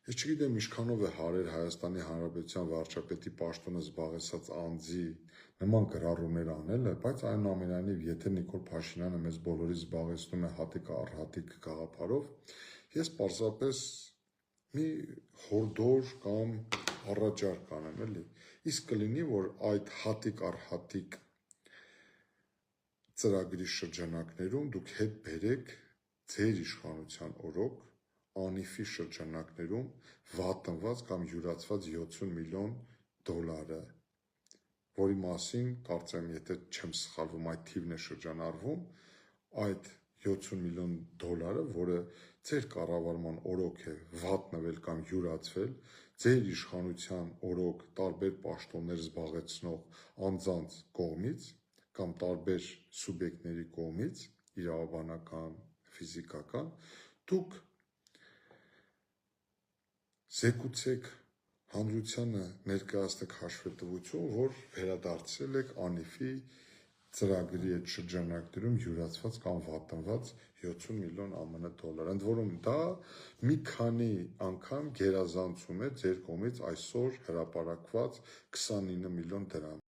Ես չգիտեմ ինչքանով է հարեր Հայաստանի Հանրապետության վարչապետի պաշտոնը զբաղեցած անձի նման գրառումներ անելը, բայց այնուամենայնիվ, եթե Նիկոլ Փաշինյանը մեզ բոլորի զբաղեցնում է հատիկ առ հատիկ գաղափարով, ես պարզապես մի հորդոր կամ առաջարկ կանեմ, էլի։ Իսկ կլինի, որ այդ հատիկ առ հատիկ ծրագրի շրջանակներում դուք հետ բերեք ձեր իշխանության օրոք անիֆի շրջանակներում վատնված կամ յուրացված 70 միլիոն դոլարը, որի մասին կարծեմ, եթե չեմ սխալվում, այդ թիվն է շրջանառվում, այդ 70 միլիոն դոլարը, որը ձեր կառավարման օրոք է վատնվել կամ յուրացվել, ձեր իշխանության օրոք տարբեր պաշտոններ զբաղեցնող անձանց կողմից կամ տարբեր սուբյեկտների կողմից, իրավաբանական, ֆիզիկական, դուք զեկուցեք հանրությանը ներկայացնեք հաշվետվություն, որ վերադարձել եք անիֆի ծրագրի այդ շրջանակներում յուրացված կամ վատնված 70 միլիոն ԱՄՆ դոլար, ընդ որում դա մի քանի անգամ գերազանցում է ձեր կողմից այսօր հրապարակված 29 միլիոն դրամ։